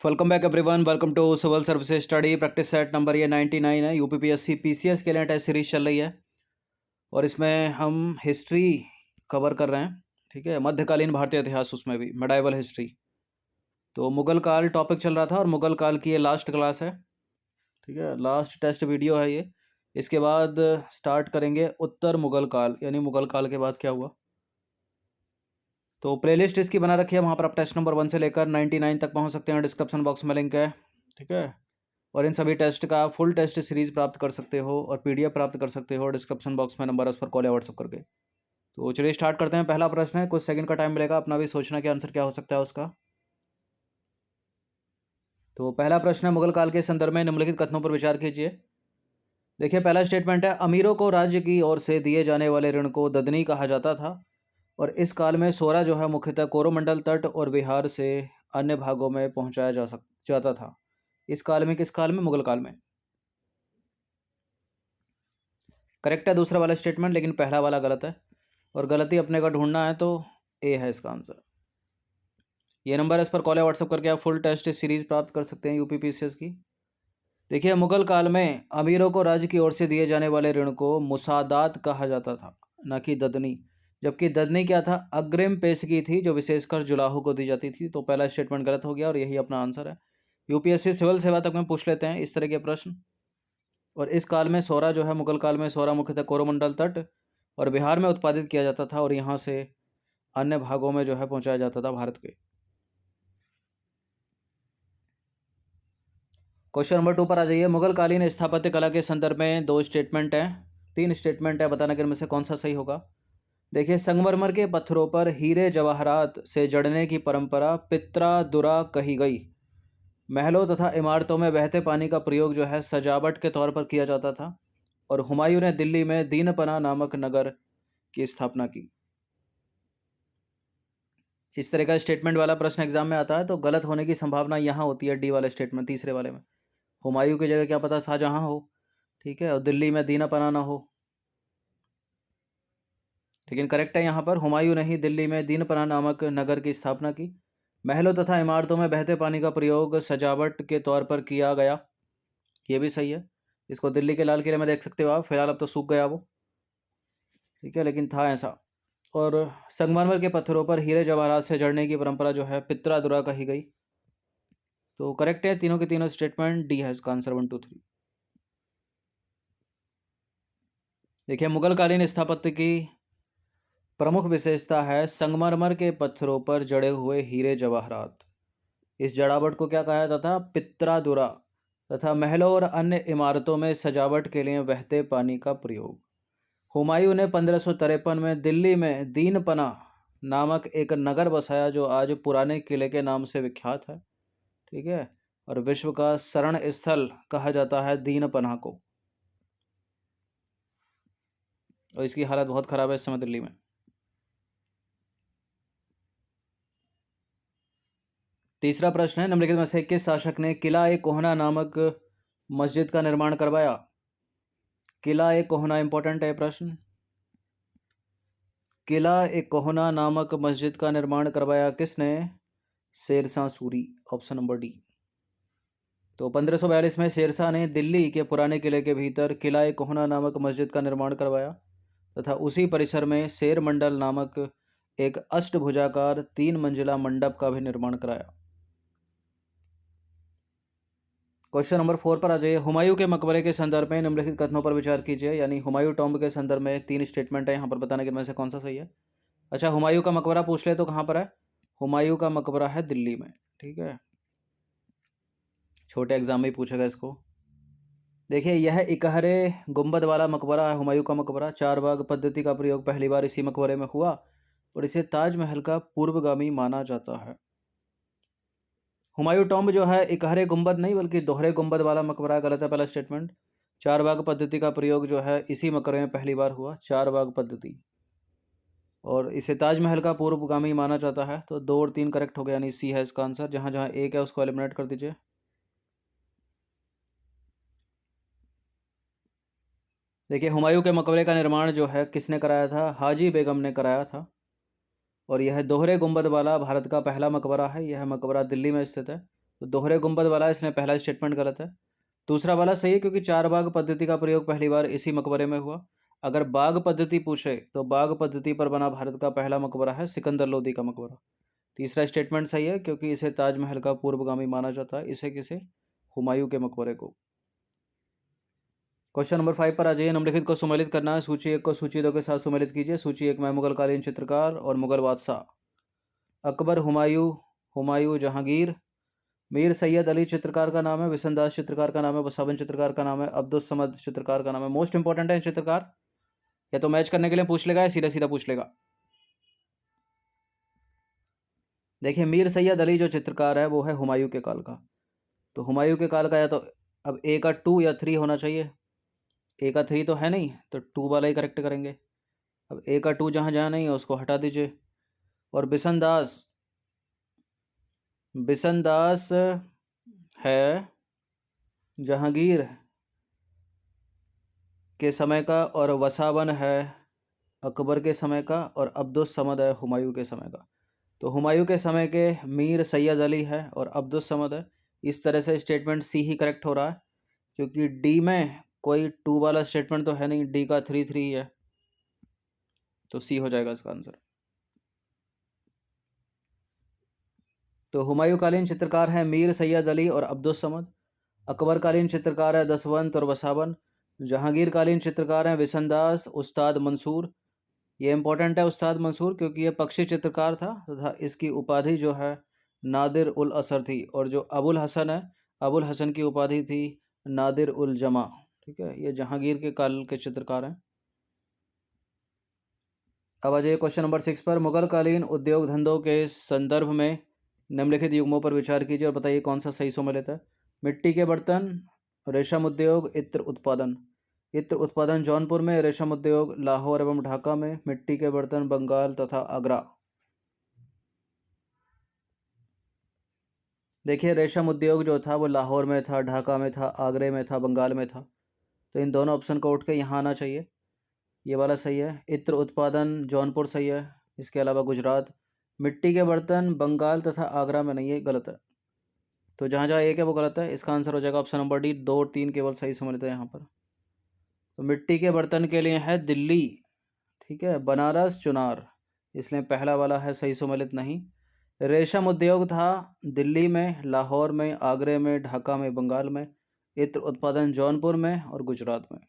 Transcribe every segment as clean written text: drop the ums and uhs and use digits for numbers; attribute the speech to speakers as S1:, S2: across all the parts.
S1: Welcome back everyone. Welcome to civil services study practice set number ये 99 है। UPPSC PCS के लिए test series चल रही है और इसमें हम हिस्ट्री कवर कर रहे हैं। ठीक है, मध्यकालीन भारतीय इतिहास, उसमें भी मेडाइवल हिस्ट्री। तो मुगल काल टॉपिक चल रहा था और मुगल काल की ये लास्ट क्लास है। ठीक है, लास्ट टेस्ट वीडियो है ये। इसके बाद स्टार्ट करेंगे उत्तर मुगल काल, यानी मुगल काल के बाद क्या हुआ। तो प्लेलिस्ट इसकी बना रखी है, वहाँ पर आप टेस्ट नंबर 1 से लेकर 99 तक पहुँच सकते हैं। डिस्क्रिप्शन बॉक्स में लिंक है। ठीक है, और इन सभी टेस्ट का फुल टेस्ट सीरीज प्राप्त कर सकते हो और पीडीएफ प्राप्त कर सकते हो। डिस्क्रिप्शन बॉक्स में नंबर है, उस पर कॉल या व्हाट्सअप करके। तो चलिए स्टार्ट करते हैं। पहला प्रश्न है, कुछ सेकंड का टाइम मिलेगा, अपना भी सोचना कि आंसर क्या हो सकता है उसका। तो पहला प्रश्न है, मुगल काल के संदर्भ में निम्नलिखित कथनों पर विचार कीजिए। देखिए, पहला स्टेटमेंट है, अमीरों को राज्य की ओर से दिए जाने वाले ऋण को ददनी कहा जाता था और इस काल में सोरा जो है मुख्यतः कोरोमंडल तट और बिहार से अन्य भागों में पहुंचाया जाता था। इस काल में, किस काल में? मुगल काल में। करेक्ट है दूसरा वाला स्टेटमेंट, लेकिन पहला वाला गलत है और गलती अपने का ढूंढना है, तो ए है इसका आंसर। ये नंबर है, इस पर कॉल या व्हाट्सअप करके आप फुल टेस्ट सीरीज प्राप्त कर सकते हैं यूपीपीसीएस की। देखिए, मुगल काल में अमीरों को राज्य की ओर से दिए जाने वाले ऋण को मुसादात कहा जाता था, न कि ददनी। जबकि ददनी क्या था? अग्रिम पेशगी थी, जो विशेषकर जुलाहों को दी जाती थी। तो पहला स्टेटमेंट गलत हो गया और यही अपना आंसर है। यूपीएससी सिविल सेवा तक में पूछ लेते हैं इस तरह के प्रश्न। और इस काल में सोरा जो है, मुगल काल में सोरा मुख्यतः कोरोमंडल तट और बिहार में उत्पादित किया जाता था और यहाँ से अन्य भागों में जो है पहुंचाया जाता था भारत के। क्वेश्चन नंबर 2 पर आ जाइए। मुगल कालीन स्थापत्य कला के संदर्भ में 2 स्टेटमेंट हैं, 3 स्टेटमेंट है, बताना कि इनमें से कौन सा सही होगा। देखिए, संगमरमर के पत्थरों पर हीरे जवाहरात से जड़ने की परंपरा पित्रादुरा कही गई। महलों तथा इमारतों में बहते पानी का प्रयोग जो है सजावट के तौर पर किया जाता था और हुमायूं ने दिल्ली में दीनपना नामक नगर की स्थापना की। इस तरह का स्टेटमेंट वाला प्रश्न एग्जाम में आता है तो गलत होने की संभावना यहाँ होती है, डी वाले स्टेटमेंट, तीसरे वाले में। हुमायूं की जगह क्या पता शाहजहां हो। ठीक है, और दिल्ली में दीनपना ना हो। लेकिन करेक्ट है यहाँ पर, हुमायूं ने ही दिल्ली में दीनपना नामक नगर की स्थापना की। महलों तथा इमारतों में बहते पानी का प्रयोग सजावट के तौर पर किया गया, ये भी सही है। इसको दिल्ली के लाल किले में देख सकते हो आप, फिलहाल अब तो सूख गया वो। ठीक है, लेकिन था ऐसा। और संगमरमर के पत्थरों पर हीरे जवाहरात से जड़ने की परंपरा जो है पित्रादुरा कही गई। तो करेक्ट है, तीनों के तीनों स्टेटमेंट, डी है इसका आंसर 1 2 3। देखिए, मुगल कालीन स्थापत्य की प्रमुख विशेषता है संगमरमर के पत्थरों पर जड़े हुए हीरे जवाहरात। इस जड़ावट को क्या कहा जाता था? पित्रादुरा। तथा महलों और अन्य इमारतों में सजावट के लिए बहते पानी का प्रयोग। हुमायूं ने 1553 में दिल्ली में दीनपना नामक एक नगर बसाया, जो आज पुराने किले के नाम से विख्यात है। ठीक है, और विश्व का शरण स्थल कहा जाता है दीनपना को, और इसकी हालत बहुत खराब है इस समय दिल्ली में। तीसरा प्रश्न है, निम्नलिखित में से किस शासक ने किला ए कोहना नामक मस्जिद का निर्माण करवाया? किला ए कोहना इंपॉर्टेंट है प्रश्न। किला ए कोहना नामक मस्जिद का निर्माण करवाया किसने? Sher Shah Suri, option number D. तो 1542 में शेरशाह ने दिल्ली के पुराने किले के भीतर किला ए कोहना नामक मस्जिद का निर्माण करवाया तथा उसी परिसर में शेर मंडल नामक एक अष्टभुजाकार 3 मंजिला मंडप का भी निर्माण कराया। क्वेश्चन नंबर 4 पर आ जाइए। हुमायूं के मकबरे के संदर्भ में निम्नलिखित कथनों पर विचार कीजिए, यानी हुमायूं टॉम्ब के संदर्भ में 3 स्टेटमेंट है, यहाँ पर बताने के में से कौन सा सही है। अच्छा, हुमायूं का मकबरा पूछ ले तो कहाँ पर है? हुमायूं का मकबरा है दिल्ली में। ठीक है, छोटे एग्जाम में ही पूछेगा इसको। देखिए, यह इकहरे गुंबद वाला मकबरा है हुमायूं का मकबरा। 4 बाग पद्धति का प्रयोग पहली बार इसी मकबरे में हुआ और इसे ताजमहल का पूर्वगामी माना जाता है। हुमायूं टॉम्ब जो है इकहरे गुंबद नहीं बल्कि दोहरे गुंबद वाला मकबरा, गलत है पहला स्टेटमेंट। 4 बाग पद्धति का प्रयोग जो है इसी मकबरे में पहली बार हुआ, 4 बाग पद्धति, और इसे ताजमहल का पूर्वगामी माना जाता है। तो 2 और 3 करेक्ट हो गया, यानी सी है इसका आंसर। जहाँ जहाँ एक है उसको एलिमिनेट कर दीजिए। देखिए, हुमायूं के मकबरे का निर्माण जो है किसने कराया था? हाजी बेगम ने कराया था। और यह दोहरे गुंबद वाला भारत का पहला मकबरा है। यह मकबरा दिल्ली में स्थित है तो दोहरे गुंबद वाला इसमें पहला स्टेटमेंट गलत है। दूसरा वाला सही है क्योंकि चार बाग पद्धति का प्रयोग पहली बार इसी मकबरे में हुआ। अगर बाग पद्धति पूछे तो बाग पद्धति पर बना भारत का पहला मकबरा है सिकंदर लोदी का मकबरा। तीसरा स्टेटमेंट सही है क्योंकि इसे ताजमहल का पूर्वगामी माना जाता है। इसे किसे? हुमायूं के मकबरे को। क्वेश्चन नंबर 5 पर आ जाइए। निम्नलिखित को सुमेलित करना है। सूची 1 को सूची 2 के साथ सुमेलित कीजिए। सूची 1 में मुगल कालीन चित्रकार और मुगल बादशाह। अकबर, हुमायूं, हुमायूं, जहांगीर। मीर सैयद अली चित्रकार का नाम है, विसनदास चित्रकार का नाम है, बसावन चित्रकार का नाम है, अब्दुस समद चित्रकार का नाम है। मोस्ट इंपॉर्टेंट है चित्रकार, या तो मैच करने के लिए पूछ लेगा या सीधा सीधा पूछ लेगा। देखिए मीर सैयद अली जो चित्रकार है वो है हुमायूं के काल का। तो हुमायूं के काल का या तो अब ए का 2 या 3 होना चाहिए। ए का 3 तो है नहीं, तो 2 वाला ही करेक्ट करेंगे। अब ए का 2 जहाँ जहाँ नहीं है उसको हटा दीजिए। और बिसनदास, बिसनदास है जहांगीर के समय का, और वसावन है अकबर के समय का, और अब्दुस समद है हुमायूं के समय का। तो हुमायूं के समय के मीर सैयद अली है और अब्दुस समद है। इस तरह से स्टेटमेंट सी ही करेक्ट हो रहा है क्योंकि डी में कोई 2 वाला स्टेटमेंट तो है नहीं, डी का 3 है, तो सी हो जाएगा इसका आंसर। तो हुमायूं कालीन चित्रकार है मीर सैयद अली और अब्दुस समद। अकबर कालीन चित्रकार है दसवंत और वसावन। जहांगीर कालीन चित्रकार हैं विसनदास, उस्ताद मंसूर। ये इंपॉर्टेंट है उस्ताद मंसूर क्योंकि ये पक्षी चित्रकार था तथा इसकी उपाधि जो है नादिर उल असर थी। और जो अबुल हसन है, अबुल हसन की उपाधि थी नादिर उल जमा। ठीक है, ये जहांगीर के काल के चित्रकार हैं। अब आ जाइए क्वेश्चन नंबर 6 पर। मुगल कालीन उद्योग धंधों के संदर्भ में निम्नलिखित युग्मों पर विचार कीजिए और बताइए कौन सा सही सम्मिलित है। मिट्टी के बर्तन, रेशम उद्योग, इत्र उत्पादन। इत्र उत्पादन जौनपुर में, रेशम उद्योग लाहौर एवं ढाका में, मिट्टी के बर्तन बंगाल तथा आगरा। देखिए रेशम उद्योग जो था वो लाहौर में था, ढाका में था, आगरे में था, बंगाल में था। तो इन दोनों ऑप्शन को उठ के यहाँ आना चाहिए। ये वाला सही है। इत्र उत्पादन जौनपुर सही है। इसके अलावा गुजरात। मिट्टी के बर्तन बंगाल तथा आगरा में नहीं, है गलत है। तो जहाँ जहाँ एक है वो गलत है। इसका आंसर हो जाएगा ऑप्शन नंबर डी। 2 और 3 केवल सही सम्मिलित है यहाँ पर। तो मिट्टी के बर्तन के लिए है दिल्ली, ठीक है, बनारस, चुनार, इसलिए पहला वाला है सही सम्मिलित नहीं। रेशम उद्योग था दिल्ली में, लाहौर में, आगरे में, ढाका में, बंगाल में। इत्र उत्पादन जौनपुर में और गुजरात में।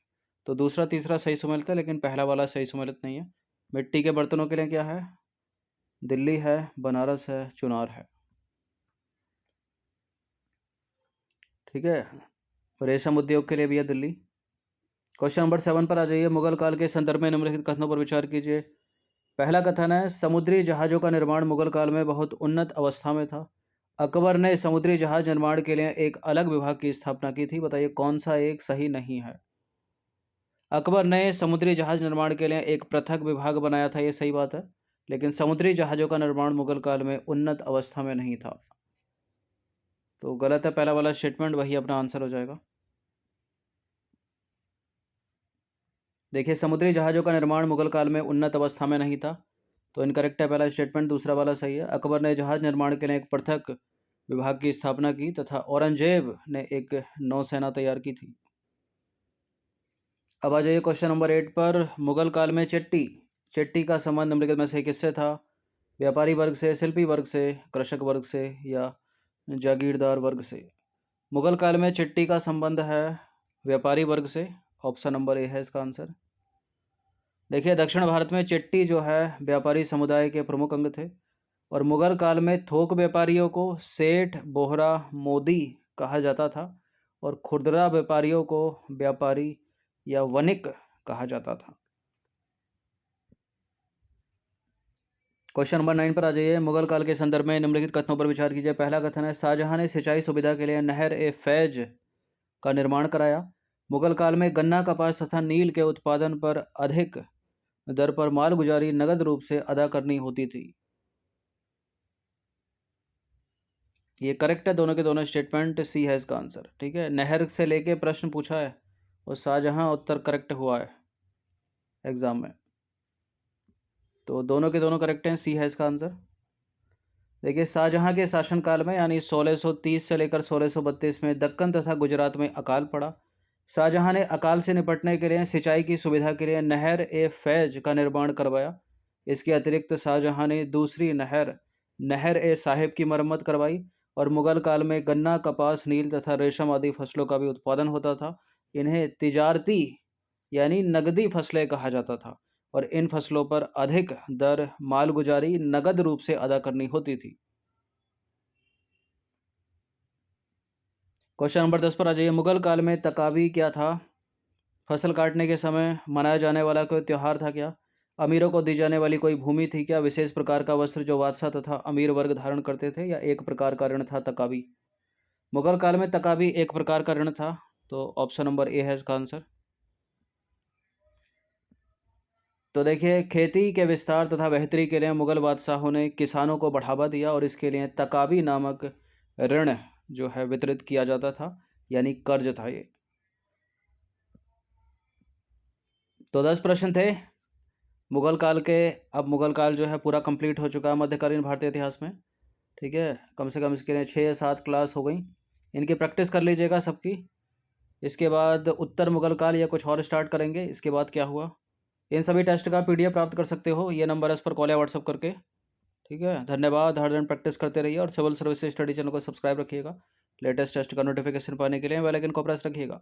S1: तो दूसरा तीसरा सही सम्मिलित है लेकिन पहला वाला सही सम्मिलित नहीं है। मिट्टी के बर्तनों के लिए क्या है? दिल्ली है, बनारस है, चुनार है। ठीक है, रेशम उद्योग के लिए भी है दिल्ली। क्वेश्चन नंबर 7 पर आ जाइए। मुगल काल के संदर्भ में निम्नलिखित कथनों पर विचार कीजिए। पहला कथन है समुद्री जहाज़ों का निर्माण मुगल काल में बहुत उन्नत अवस्था में था। अकबर ने समुद्री जहाज निर्माण के लिए एक अलग विभाग की स्थापना की थी। बताइए कौन सा एक सही नहीं है। अकबर ने समुद्री जहाज निर्माण के लिए एक पृथक विभाग बनाया था, ये सही बात है, लेकिन समुद्री जहाज़ों का निर्माण मुगल काल में उन्नत अवस्था में नहीं था। तो गलत है पहला वाला स्टेटमेंट, वही अपना आंसर हो जाएगा। देखिए समुद्री जहाज़ों का निर्माण मुगल काल में उन्नत अवस्था में नहीं था, तो इनकरेक्ट है पहला स्टेटमेंट। दूसरा वाला सही है। अकबर ने जहाज निर्माण के लिए एक पृथक विभाग की स्थापना की तथा औरंगजेब ने एक नौसेना तैयार की थी। अब आ जाइए क्वेश्चन नंबर 8 पर। मुगल काल में चेट्टी, चेट्टी का संबंध निम्नलिखित में से किससे था? व्यापारी वर्ग से, शिल्पी वर्ग से, कृषक वर्ग से या जागीरदार वर्ग से? मुगल काल में चिट्टी का संबंध है व्यापारी वर्ग से। ऑप्शन नंबर ए है इसका आंसर। देखिए दक्षिण भारत में चिट्टी जो है व्यापारी समुदाय के प्रमुख अंग थे और मुगल काल में थोक व्यापारियों को सेठ, बोहरा, मोदी कहा जाता था और खुदरा व्यापारियों को व्यापारी या वणिक कहा जाता था। क्वेश्चन नंबर 9 पर आ जाइए। मुगल काल के संदर्भ में निम्नलिखित कथनों पर विचार कीजिए। पहला कथन है शाहजहां ने सिंचाई सुविधा के लिए नहर ए फैज का निर्माण कराया। मुगल काल में गन्ना, कपास तथा नील के उत्पादन पर अधिक दर पर मालगुजारी नगद रूप से अदा करनी होती थी। ये करेक्ट है, दोनों के दोनों स्टेटमेंट। सी है इसका आंसर। ठीक है, नहर से लेके प्रश्न पूछा है और शाहजहां उत्तर करेक्ट हुआ है एग्जाम में, तो दोनों के दोनों करेक्ट हैं। सी है इसका आंसर। देखिए, शाहजहाँ के शासनकाल में यानी 1630 से लेकर 1632 में दक्कन तथा गुजरात में अकाल पड़ा। शाहजहाँ ने अकाल से निपटने के लिए सिंचाई की सुविधा के लिए नहर ए फैज का निर्माण करवाया। इसके अतिरिक्त शाहजहाँ ने दूसरी नहर नहर ए साहिब की मरम्मत करवाई और मुगल काल में गन्ना, कपास, नील तथा रेशम आदि फसलों का भी उत्पादन होता था। इन्हें तिजारती यानी नगदी फसलें कहा जाता था और इन फसलों पर अधिक दर मालगुजारी नगद रूप से अदा करनी होती थी। क्वेश्चन नंबर 10 पर आ जाइए। मुगल काल में तकावी क्या था? फसल काटने के समय मनाया जाने वाला कोई त्यौहार था क्या? अमीरों को दी जाने वाली कोई भूमि थी क्या? विशेष प्रकार का वस्त्र जो बादशाह तथा अमीर वर्ग धारण करते थे, या एक प्रकार का ऋण था तकावी? मुगल काल में तकावी एक प्रकार का ऋण था, तो ऑप्शन नंबर ए है इसका आंसर। तो देखिए, खेती के विस्तार तथा बेहतरी के लिए मुगल बादशाहों ने किसानों को बढ़ावा दिया और इसके लिए तकावी नामक ऋण जो है वितरित किया जाता था, यानी कर्ज था ये। तो 10 प्रश्न थे मुगल काल के। अब मुगल काल जो है पूरा कंप्लीट हो चुका है मध्यकालीन भारतीय इतिहास में। ठीक है, कम से कम इसके लिए 6 या 7 क्लास हो गई। इनकी प्रैक्टिस कर लीजिएगा सबकी। इसके बाद उत्तर मुगल काल या कुछ और स्टार्ट करेंगे। इसके बाद क्या हुआ, इन सभी टेस्ट का PDF प्राप्त कर सकते हो। ये नंबर है, इस पर कॉल या व्हाट्सअप करके। ठीक है, धन्यवाद। हर दिन प्रैक्टिस करते रहिए और सिविल सर्विसेज स्टडी चैनल को सब्सक्राइब रखिएगा। लेटेस्ट टेस्ट का नोटिफिकेशन पाने के लिए बेल आइकन को प्रेस रखिएगा।